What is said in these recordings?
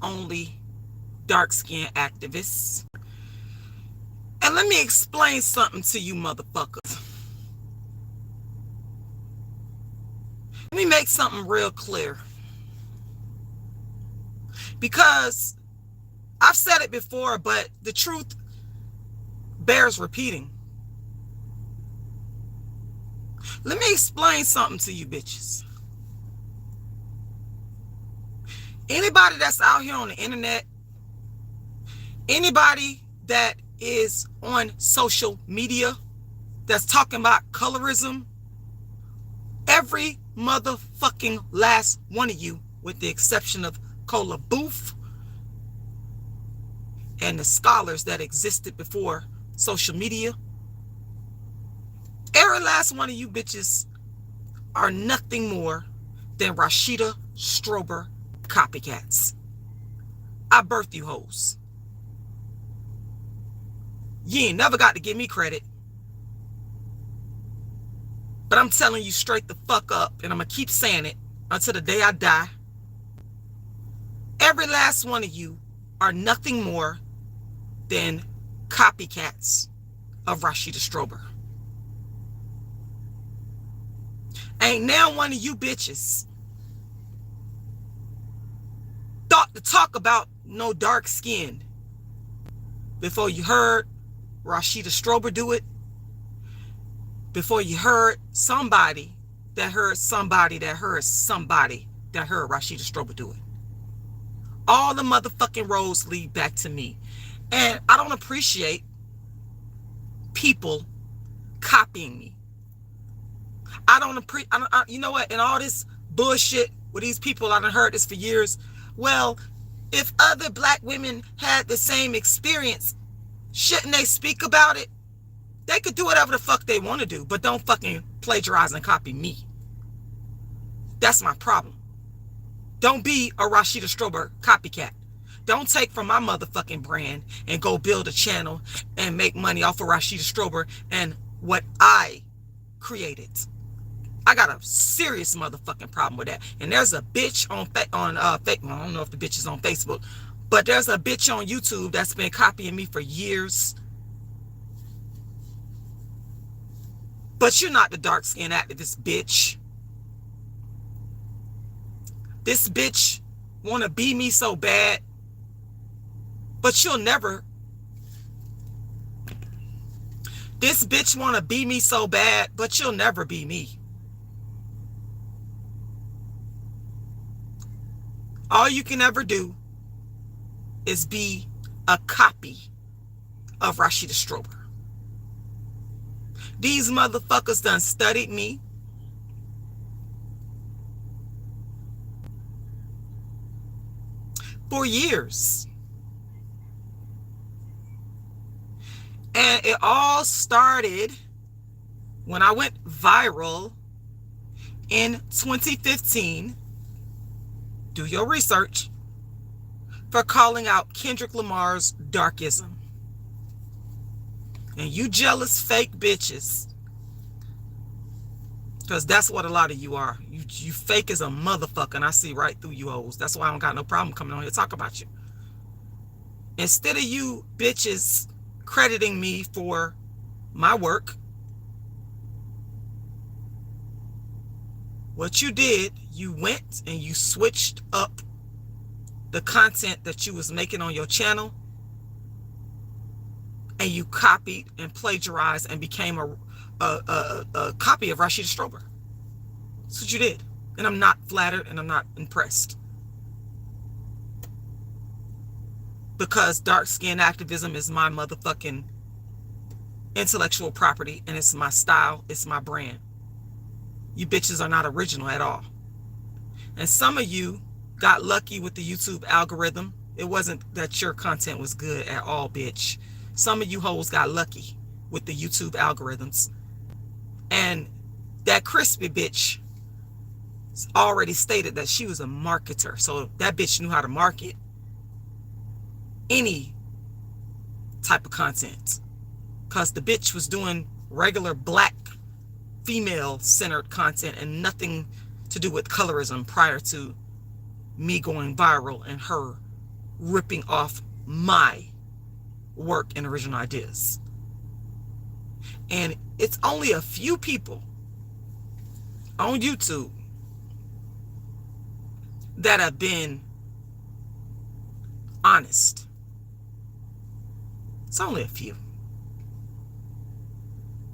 only dark-skinned activists. And let me explain something to you motherfuckers. Let me make something real clear. Because I've said it before, but the truth bears repeating. Let me explain something to you bitches. Anybody that's out here on the internet, anybody that is on social media that's talking about colorism, every motherfucking last one of you, with the exception of Cola Booth and the scholars that existed before social media, every last one of you bitches are nothing more than Rashida Strober copycats. I birthed you hoes. You ain't never got to give me credit. But I'm telling you straight the fuck up, and I'm going to keep saying it until the day I die. Every last one of you are nothing more than copycats of Rashida Strober. Ain't now one of you bitches thought to talk about no dark skin before you heard Rashida Strober do it, before you heard somebody that heard somebody that heard somebody that heard Rashida Strober do it. All the motherfucking roads lead back to me. And I don't appreciate people copying me. You know what? And all this bullshit with these people, I done heard this for years. Well, if other black women had the same experience, shouldn't they speak about it? They could do whatever the fuck they want to do, but don't fucking plagiarize and copy me. That's my problem. Don't be a Rashida Strober copycat. Don't take from my motherfucking brand and go build a channel and make money off of Rashida Strober and what I created. I got a serious motherfucking problem with that. And there's a bitch on well, I don't know if the bitch is on Facebook, but there's a bitch on YouTube that's been copying me for years. But you're not the dark-skinned activist, bitch. This bitch want to be me so bad, but you'll never. This bitch want to be me so bad, but you'll never be me. All you can ever do is be a copy of Rashida Strober. These motherfuckers done studied me. For years. And it all started when I went viral in 2015. Do your research, for calling out Kendrick Lamar's darkism. And you jealous fake bitches, because that's what a lot of you are. You fake as a motherfucker, and I see right through you hoes. That's why I don't got no problem coming on here to talk about you. Instead of you bitches crediting me for my work, what you did, you went and you switched up the content that you was making on your channel, and you copied and plagiarized and became a copy of Rashida Strober. That's what you did. And I'm not flattered and I'm not impressed. Because dark-skinned activism is my motherfucking intellectual property, and it's my style, it's my brand. You bitches are not original at all. And some of you got lucky with the YouTube algorithm. It wasn't that your content was good at all, bitch. Some of you hoes got lucky with the YouTube algorithms. And that crispy bitch already stated that she was a marketer. So that bitch knew how to market any type of content. Because the bitch was doing regular black female-centered content and nothing to do with colorism prior to me going viral and her ripping off my work and original ideas. And it's only a few people on YouTube that have been honest. It's only a few.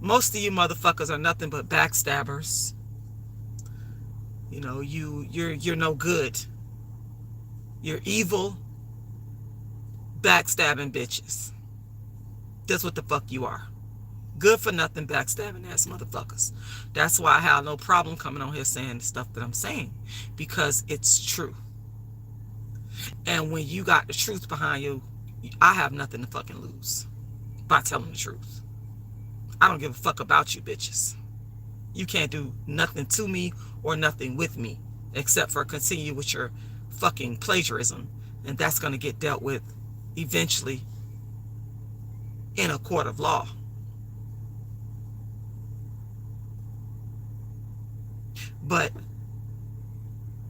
Most of you motherfuckers are nothing but backstabbers. You know, you're no good. You're evil, backstabbing bitches. That's what the fuck you are. Good for nothing, backstabbing ass motherfuckers. That's why I have no problem coming on here saying the stuff that I'm saying, because it's true. And when you got the truth behind you, I have nothing to fucking lose by telling the truth. I don't give a fuck about you bitches. You can't do nothing to me or nothing with me except for continue with your fucking plagiarism, and that's going to get dealt with eventually in a court of law. But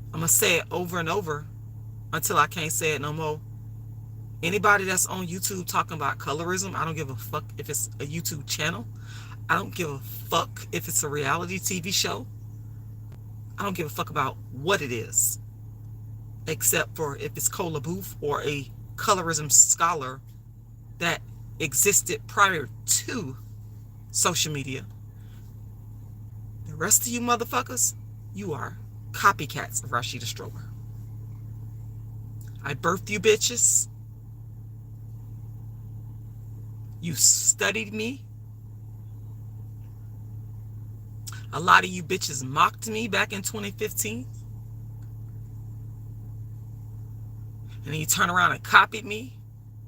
I'm going to say it over and over until I can't say it no more. Anybody that's on YouTube talking about colorism, I don't give a fuck if it's a YouTube channel. I don't give a fuck if it's a reality TV show. I don't give a fuck about what it is, except for if it's Cola Booth or a colorism scholar that existed prior to social media. The rest of you motherfuckers, you are copycats of Rashida Strober. I birthed you bitches. You studied me. A lot of you bitches mocked me back in 2015. And then you turn around and copied me.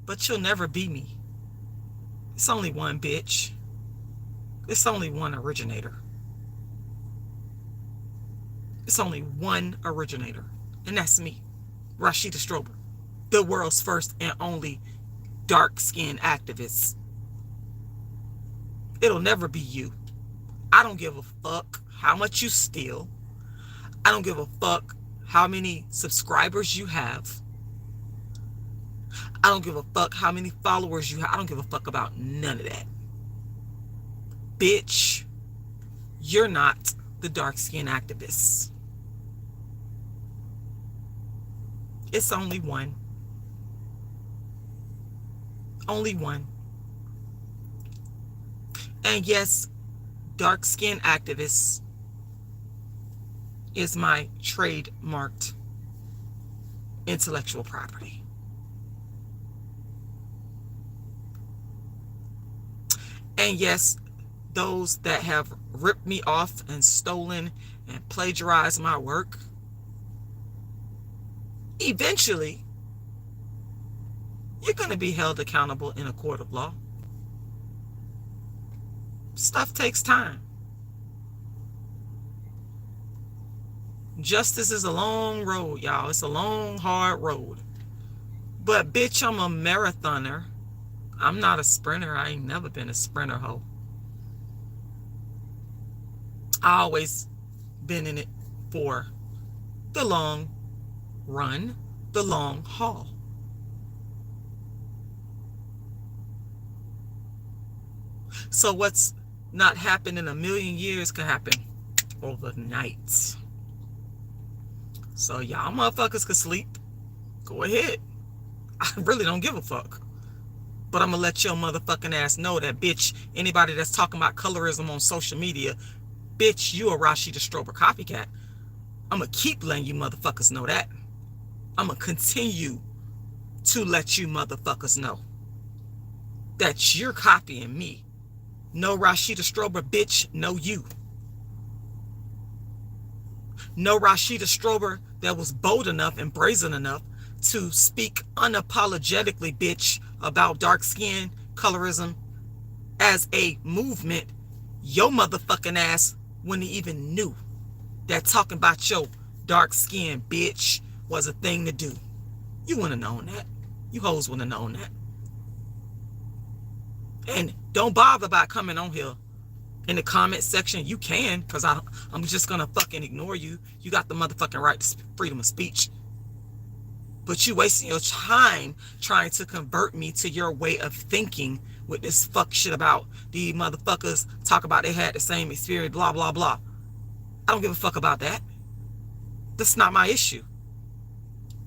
But you'll never be me. It's only one bitch. It's only one originator. It's only one originator. And that's me, Rashida Strober, the world's first and only dark-skinned activist. It'll never be you. I don't give a fuck how much you steal. I don't give a fuck how many subscribers you have. I don't give a fuck how many followers you have. I don't give a fuck about none of that. Bitch, you're not the dark-skinned activist. It's only one. Only one. And yes, dark-skinned activist is my trademarked intellectual property. And yes, those that have ripped me off and stolen and plagiarized my work, eventually, you're going to be held accountable in a court of law. Stuff takes time. Justice is a long road, y'all. It's a long, hard road. But bitch, I'm a marathoner. I'm not a sprinter. I ain't never been a sprinter hoe. I always been in it for the long run, the long haul. So what's not happened in a million years can happen overnight. So y'all motherfuckers can sleep. Go ahead. I really don't give a fuck. But I'm gonna let your motherfucking ass know that, bitch, anybody that's talking about colorism on social media, bitch, you a Rashida Strober copycat. I'm gonna keep letting you motherfuckers know that. I'm gonna continue to let you motherfuckers know that you're copying me. No Rashida Strober, bitch, no you. No Rashida Strober that was bold enough and brazen enough to speak unapologetically, bitch, about dark skin colorism as a movement. Your motherfucking ass wouldn't even knew that talking about your dark skin, bitch, was a thing to do. You wouldn't have known that. You hoes wouldn't have known that. And don't bother about coming on here in the comment section. You can, because I'm just going to fucking ignore you. You got the motherfucking right to freedom of speech. But you wasting your time trying to convert me to your way of thinking with this fuck shit about these motherfuckers talk about they had the same experience, blah, blah, blah. I don't give a fuck about that. That's not my issue.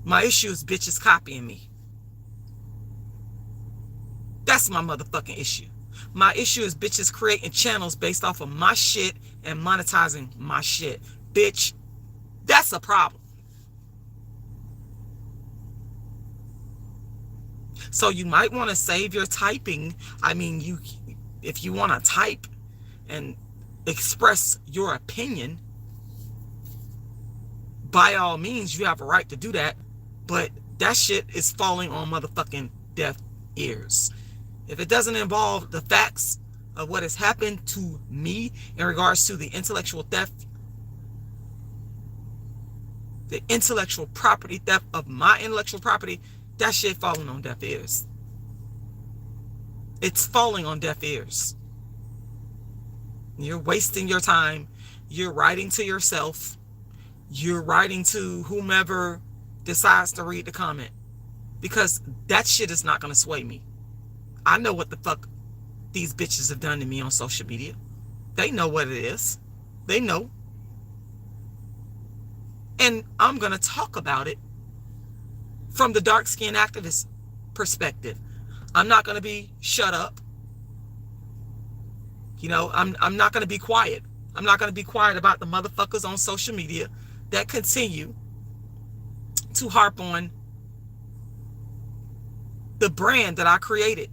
My issue is bitches copying me. That's my motherfucking issue. My issue is bitches creating channels based off of my shit and monetizing my shit. Bitch, that's a problem. So you might want to save your typing. I mean, if you want to type and express your opinion, by all means, you have a right to do that. But that shit is falling on motherfucking deaf ears. If it doesn't involve the facts of what has happened to me in regards to the intellectual theft, the intellectual property theft of my intellectual property, that shit falling on deaf ears. It's falling on deaf ears. You're wasting your time. You're writing to yourself. You're writing to whomever decides to read the comment. Because that shit is not going to sway me. I know what the fuck these bitches have done to me on social media. They know what it is. They know. And I'm going to talk about it from the dark-skinned activist perspective. I'm not going to be shut up. You know, I'm not going to be quiet. I'm not going to be quiet about the motherfuckers on social media that continue to harp on the brand that I created.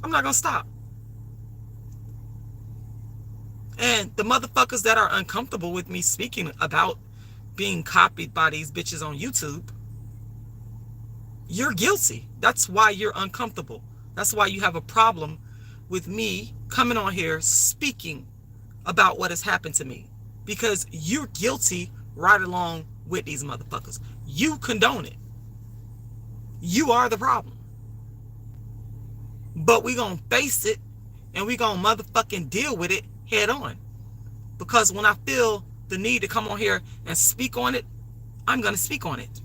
I'm not going to stop. And the motherfuckers that are uncomfortable with me speaking about being copied by these bitches on YouTube, you're guilty. That's why you're uncomfortable. That's why you have a problem with me coming on here speaking about what has happened to me. Because you're guilty right along with these motherfuckers. You condone it. You are the problem. But we gonna face it and we gonna motherfucking deal with it head on. Because when I feel the need to come on here and speak on it, I'm gonna speak on it.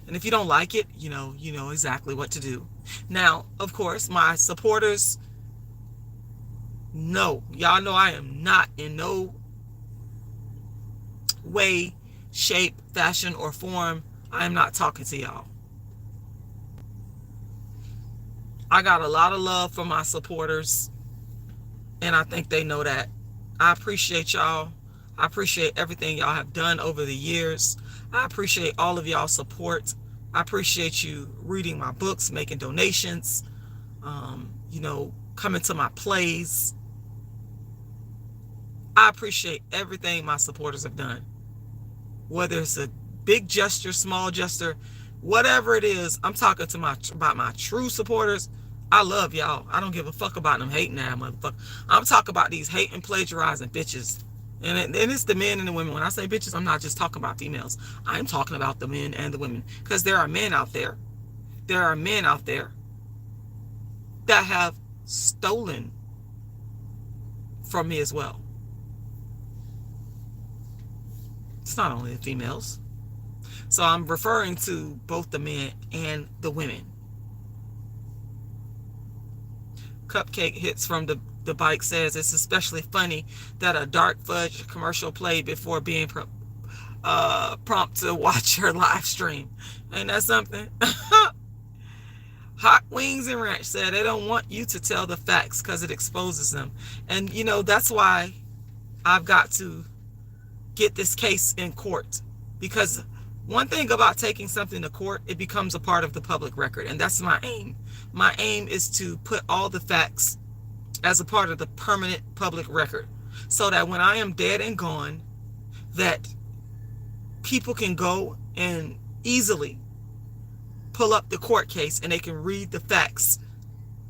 And if you don't like it, you know exactly what to do. Now, of course, my supporters, no, y'all know I am not in no way, shape, fashion, or form. I am not talking to y'all. I got a lot of love for my supporters, and I think they know that. I appreciate y'all. I appreciate everything y'all have done over the years. I appreciate all of y'all's support. I appreciate you reading my books, making donations, coming to my plays. I appreciate everything my supporters have done. Whether it's a big gesture, small gesture, whatever it is, I'm talking to about my true supporters. I love y'all. I don't give a fuck about them hating that motherfucker. I'm talking about these hating, plagiarizing bitches. And it's the men and the women. When I say bitches, I'm not just talking about females. I'm talking about the men and the women. Because there are men out there. There are men out there that have stolen from me as well. It's not only the females. So I'm referring to both the men and the women. Cupcake Hits from the Bike says, it's especially funny that a dark fudge commercial played before being prompt to watch her live stream. Ain't that something? Hot Wings and Ranch said they don't want you to tell the facts because it exposes them. And that's why I've got to get this case in court. Because one thing about taking something to court, it becomes a part of the public record. And that's my aim. My aim is to put all the facts as a part of the permanent public record, so that when I am dead and gone, that people can go and easily pull up the court case and they can read the facts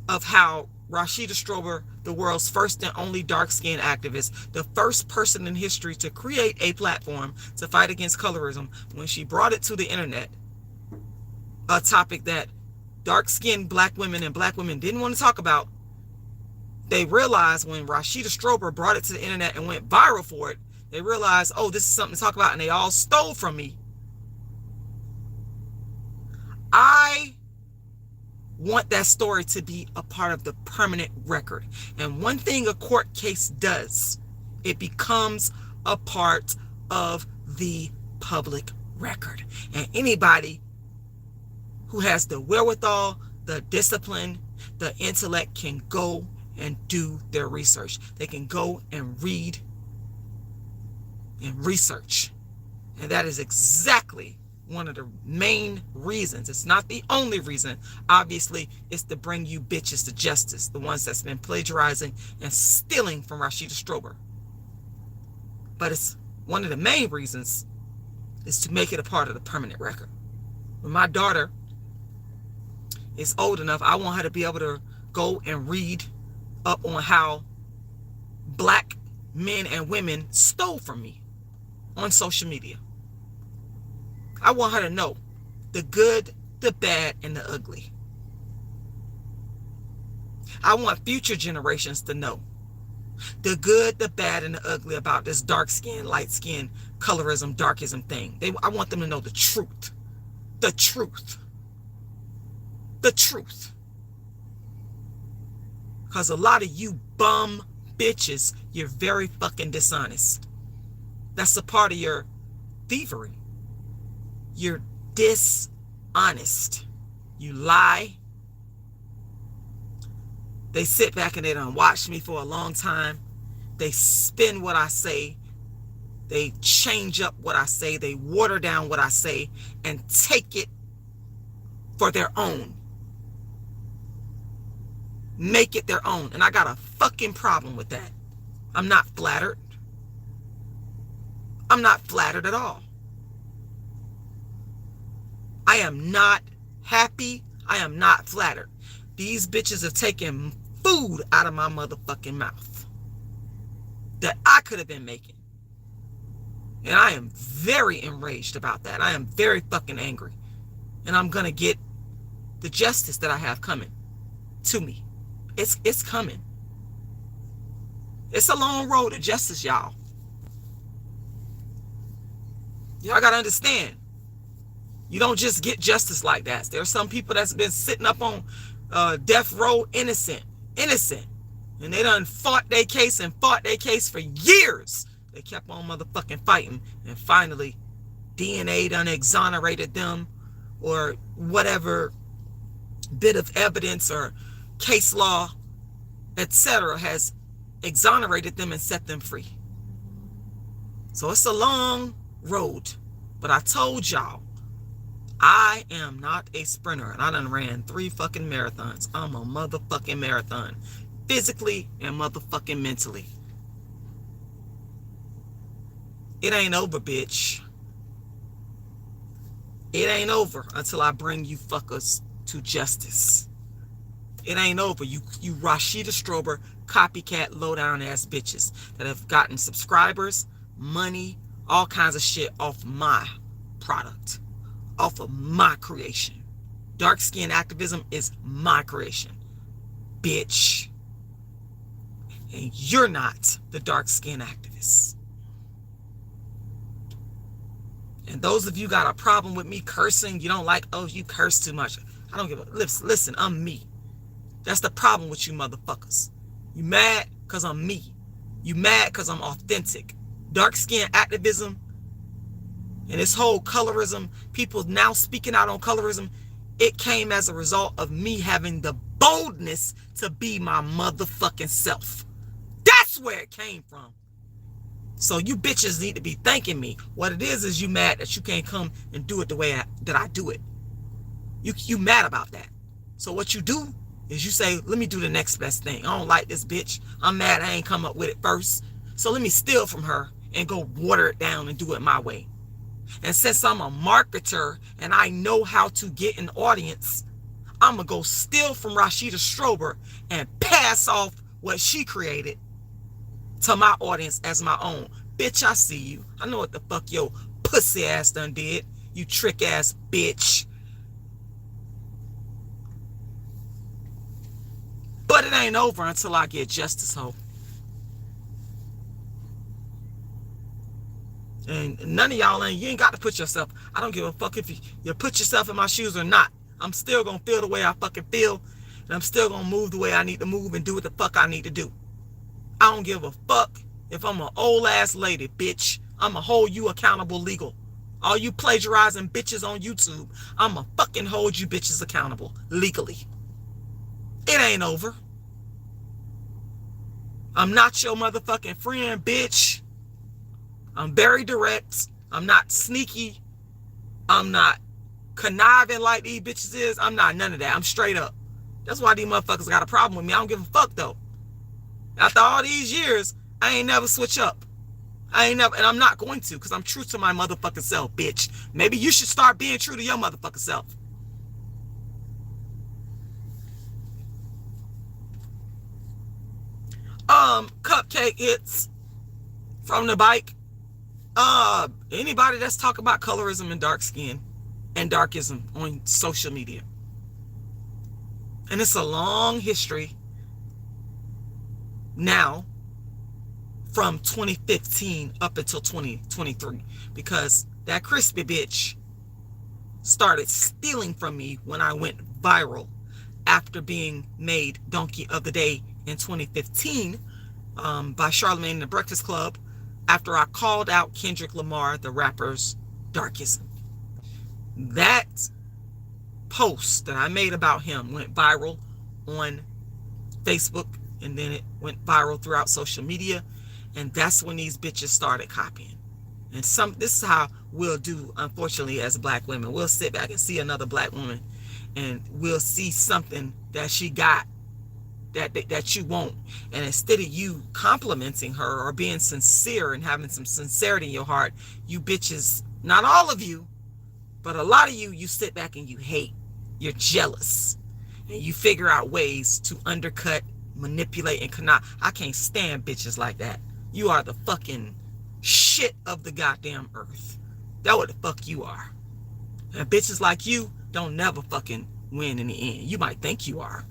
of how Rashida Strober, the world's first and only dark-skinned activist, the first person in history to create a platform to fight against colorism, when she brought it to the internet, a topic that dark-skinned black women and black women didn't want to talk about, They realized when Rashida Strober brought it to the internet and went viral for it, they realized, oh, this is something to talk about, and they all stole from me. I want that story to be a part of the permanent record. And one thing a court case does, it becomes a part of the public record. And anybody who has the wherewithal, the discipline, the intellect can go and do their research. They can go and read and research. And that is exactly one of the main reasons. It's not the only reason. Obviously, it's to bring you bitches to justice, the ones that's been plagiarizing and stealing from Rashida Strober. But it's one of the main reasons is to make it a part of the permanent record. When my daughter is old enough, I want her to be able to go and read up on how black men and women stole from me on social media. I want her to know the good, the bad, and the ugly. I want future generations to know the good, the bad, and the ugly about this dark skin, light skin, colorism, darkism thing. I want them to know the truth. The truth. The truth. Because a lot of you bum bitches, you're very fucking dishonest. That's a part of your thievery. You're dishonest. You lie. They sit back and they done watch me for a long time. They spin what I say. They change up what I say. They water down what I say and take it for their own. Make it their own. And I got a fucking problem with that. I'm not flattered. I'm not flattered at all. I am not happy. I am not flattered. These bitches have taken food out of my motherfucking mouth that I could have been making. And I am very enraged about that. I am very fucking angry. And I'm going to get the justice that I have coming to me. It's coming. It's a long road to justice, y'all. Y'all got to understand. You don't just get justice like that. There's some people that's been sitting up on death row innocent. And they done fought their case for years. They kept on motherfucking fighting. And finally, DNA done exonerated them, or whatever bit of evidence or case law, etc., has exonerated them and set them free. So it's a long road. But I told y'all, I am not a sprinter, and I done ran 3 fucking marathons. I'm a motherfucking marathon, physically and motherfucking mentally. It ain't over, bitch. It ain't over until I bring you fuckers to justice. It ain't over. You Rashida Strober copycat low-down ass bitches that have gotten subscribers, money, all kinds of shit off my product, off of my creation. Dark skin activism is my creation, bitch. And you're not the dark skin activist. And those of you got a problem with me cursing, you don't like, oh, you curse too much. I don't give a, listen, I'm me. That's the problem with you motherfuckers. You mad because I'm me. You mad because I'm authentic. Dark skin activism and this whole colorism, people now speaking out on colorism, it came as a result of me having the boldness to be my motherfucking self. That's where it came from. So you bitches need to be thanking me. What it is you mad that you can't come and do it the way that I do it. You mad about that. So what you do is you say, let me do the next best thing. I don't like this bitch. I'm mad I ain't come up with it first. So let me steal from her and go water it down and do it my way. And since I'm a marketer and I know how to get an audience, I'm going to go steal from Rashida Strober and pass off what she created to my audience as my own. Bitch, I see you. I know what the fuck your pussy ass done did. You trick ass bitch. But it ain't ain't over until I get justice, ho. And none of y'all ain't, you ain't got to put yourself, I don't give a fuck if you put yourself in my shoes or not. I'm still going to feel the way I fucking feel. And I'm still going to move the way I need to move and do what the fuck I need to do. I don't give a fuck if I'm an old ass lady, bitch. I'ma hold you accountable legal. All you plagiarizing bitches on YouTube, I'ma fucking hold you bitches accountable legally. It ain't over. I'm not your motherfucking friend, bitch. I'm very direct. I'm not sneaky. I'm not conniving like these bitches is. I'm not none of that. I'm straight up. That's why these motherfuckers got a problem with me. I don't give a fuck though. After all these years, I ain't never switch up. I ain't never, and I'm not going to, because I'm true to my motherfucking self, bitch. Maybe you should start being true to your motherfucking self. Cupcake hits from the bike. Anybody that's talking about colorism and dark skin and darkism on social media. And it's a long history now from 2015 up until 2023, because that crispy bitch started stealing from me when I went viral after being made Donkey of the Day in 2015 by Charlamagne and the Breakfast Club, after I called out Kendrick Lamar, the rapper's darkism. That post that I made about him went viral on Facebook, and then it went viral throughout social media, and that's when these bitches started copying. And this is how we'll do, unfortunately, as black women. We'll sit back and see another black woman, and we'll see something that she got that you won't, and instead of you complimenting her or being sincere and having some sincerity in your heart, you bitches, not all of you, but a lot of you sit back and you hate. You're jealous, and you figure out ways to undercut, manipulate, and connive. I can't stand bitches like that. You are the fucking shit of the goddamn earth. That's what the fuck you are. And bitches like you don't never fucking win in the end. You might think you are.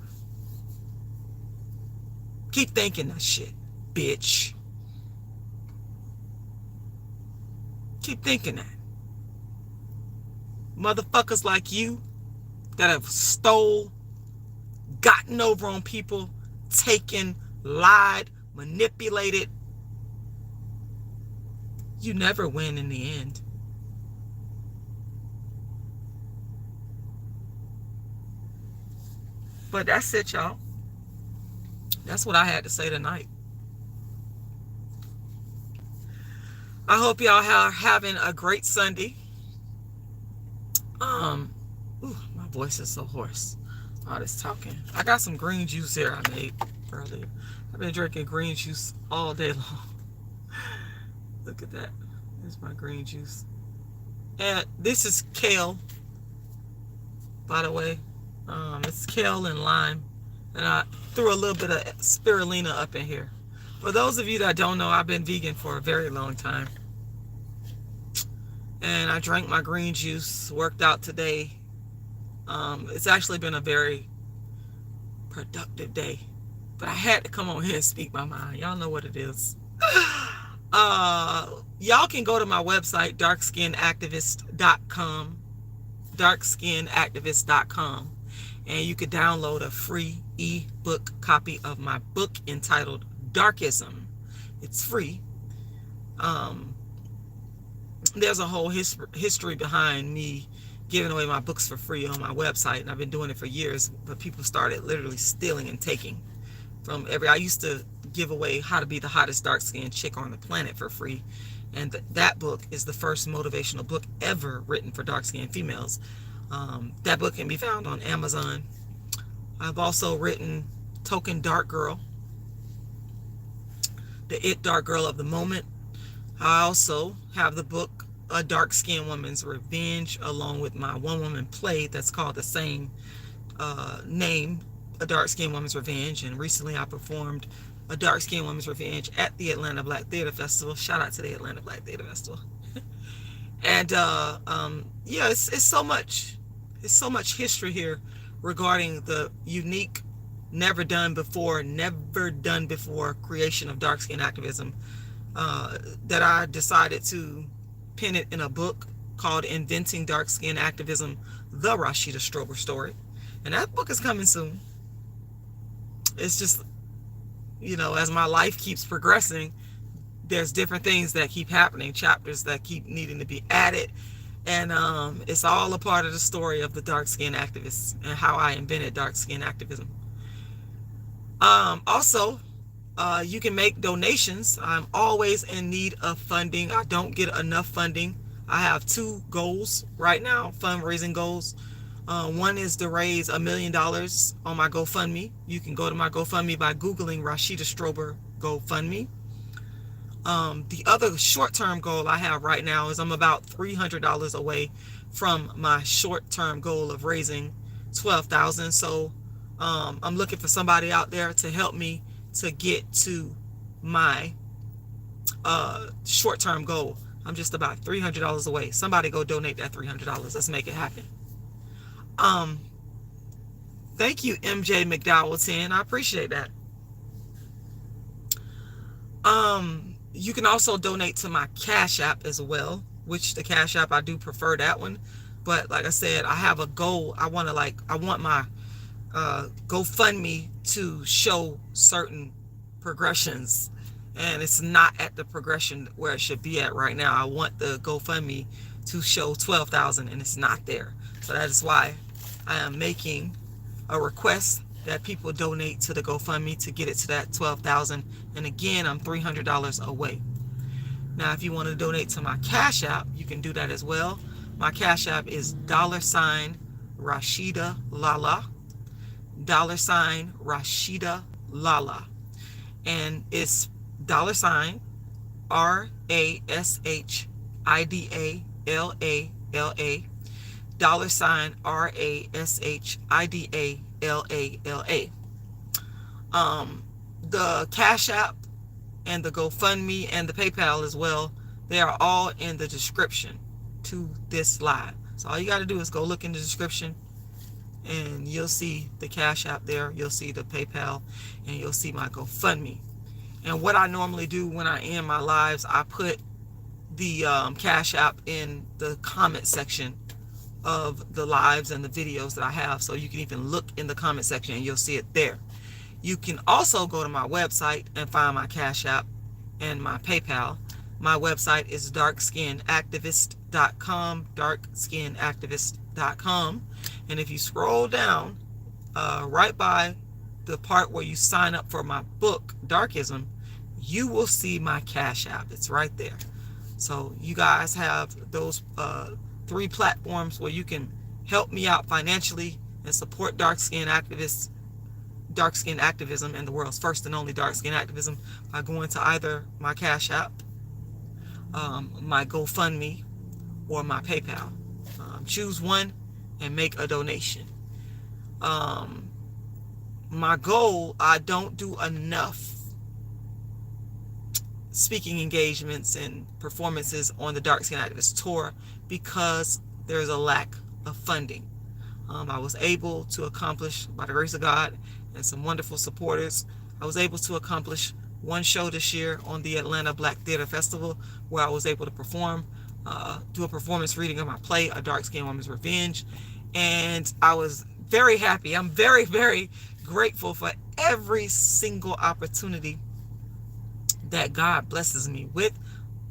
Keep thinking that shit, bitch. Keep thinking that. Motherfuckers like you that have stole, gotten over on people, taken, lied, manipulated, you never win in the end. But that's it, y'all. That's what I had to say tonight. I hope y'all are having a great Sunday. My voice is so hoarse. All this talking. I got some green juice here I made earlier. I've been drinking green juice all day long. Look at that. There's my green juice. And this is kale, by the way. It's kale and lime. And I threw a little bit of spirulina up in here. For those of you that don't know, I've been vegan for a very long time. And I drank my green juice, worked out today. It's actually been a very productive day. But I had to come on here and speak my mind. Y'all know what it is. Y'all can go to my website, darkskinactivist.com. darkskinactivist.com. And you could download a free ebook copy of my book entitled Darkism. It's free. There's a whole history behind me giving away my books for free on my website, and I've been doing it for years, but people started literally stealing and taking from I used to give away How to Be the Hottest Dark-Skinned Chick on the Planet for free, and that book is the first motivational book ever written for dark-skinned females. That book can be found on Amazon. I've also written Token Dark Girl, the It Dark Girl of the Moment. I also have the book A Dark Skinned Woman's Revenge, along with my one-woman play that's called the same name, A Dark Skinned Woman's Revenge. And recently I performed A Dark Skinned Woman's Revenge at the Atlanta Black Theater Festival. Shout out to the Atlanta Black Theater Festival. And yeah, it's so much history here regarding the unique never done before creation of dark skin activism, that I decided to pen it in a book called Inventing Dark Skin Activism, the Rashida Strober Story. And that book is coming soon. It's just, as my life keeps progressing, there's different things that keep happening, chapters that keep needing to be added. And it's all a part of the story of the dark skin activists and how I invented dark skin activism. Also, you can make donations. I'm always in need of funding. I don't get enough funding. I have 2 goals right now, fundraising goals. One is to raise $1 million on my GoFundMe. You can go to my GoFundMe by Googling Rashida Strober GoFundMe. The other short-term goal I have right now is I'm about $300 away from my short-term goal of raising $12,000. So I'm looking for somebody out there to help me to get to my short-term goal. I'm just about $300 away. Somebody go donate that $300. Let's make it happen. Thank you, MJ McDowell 10. I appreciate that. You can also donate to my Cash App as well, which the Cash App, I do prefer that one. But like I said, I have a goal. I want my GoFundMe to show certain progressions, and it's not at the progression where it should be at right now. I want the GoFundMe to show 12,000, and it's not there. So that is why I am making a request that people donate to the GoFundMe to get it to that 12,000. And again, I'm $300 away. Now, if you want to donate to my Cash App, you can do that as well. My Cash App is $RashidaLala, $RashidaLala, and it's $RASHIDALALA, $RASHIDALALA. The Cash App and the GoFundMe and the PayPal as well, they are all in the description to this live. So all you got to do is go look in the description, and you'll see the Cash App there, you'll see the PayPal, and you'll see my GoFundMe. And what I normally do when I end my lives, I put the Cash App in the comment section of the lives and the videos that I have, so you can even look in the comment section and you'll see it there. You can also go to my website and find my Cash App and my PayPal. My website is darkskinactivist.com, darkskinactivist.com. And if you scroll down right by the part where you sign up for my book, Darkism, you will see my Cash App. It's right there. So you guys have those 3 platforms where you can help me out financially and support dark skin activism, and the world's first and only dark skin activism, by going to either my Cash App, my GoFundMe, or my PayPal. Choose one and make a donation. My goal, I don't do enough speaking engagements and performances on the Dark Skin Activist Tour because there's a lack of funding. I was able to accomplish, by the grace of God and some wonderful supporters, I was able to accomplish 1 show this year on the Atlanta Black Theater Festival, where I was able to perform, do a performance reading of my play, A Dark Skinned Woman's Revenge. And I was very happy. I'm very, very grateful for every single opportunity that God blesses me with,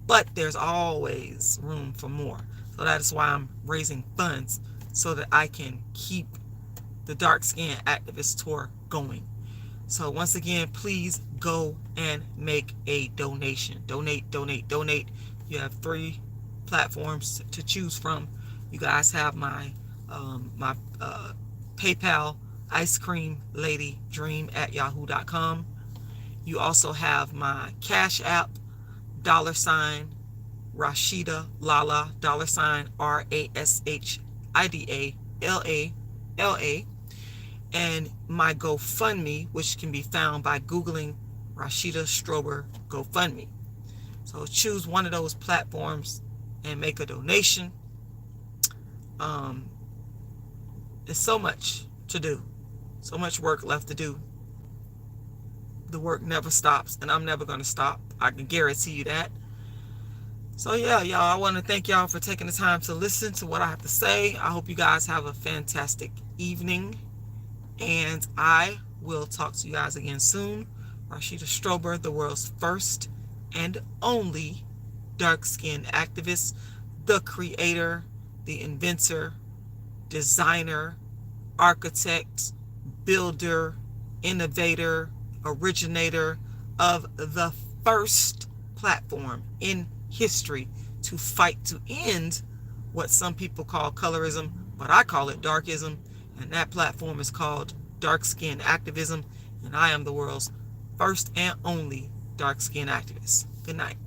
but there's always room for more. So that is why I'm raising funds so that I can keep the Dark Skin Activist Tour going. So once again, please go and make a donation. Donate, donate, donate. You have 3 platforms to choose from. You guys have my PayPal, ice cream lady dream at yahoo.com. You also have my Cash App, $Rashida Lala, $RASHIDALALA, and my GoFundMe, which can be found by Googling Rashida Strober GoFundMe. So choose one of those platforms and make a donation. There's so much to do, so much work left to do. The work never stops, and I'm never going to stop. I can guarantee you that. So yeah, y'all, I want to thank y'all for taking the time to listen to what I have to say. I hope you guys have a fantastic evening, and I will talk to you guys again soon. Rashida Strober, the world's first and only dark-skinned activist, the creator, the inventor, designer, architect, builder, innovator, originator of the first platform in history to fight to end what some people call colorism, but I call it darkism, and that platform is called dark skin activism, and I am the world's first and only dark skin activist. Good night.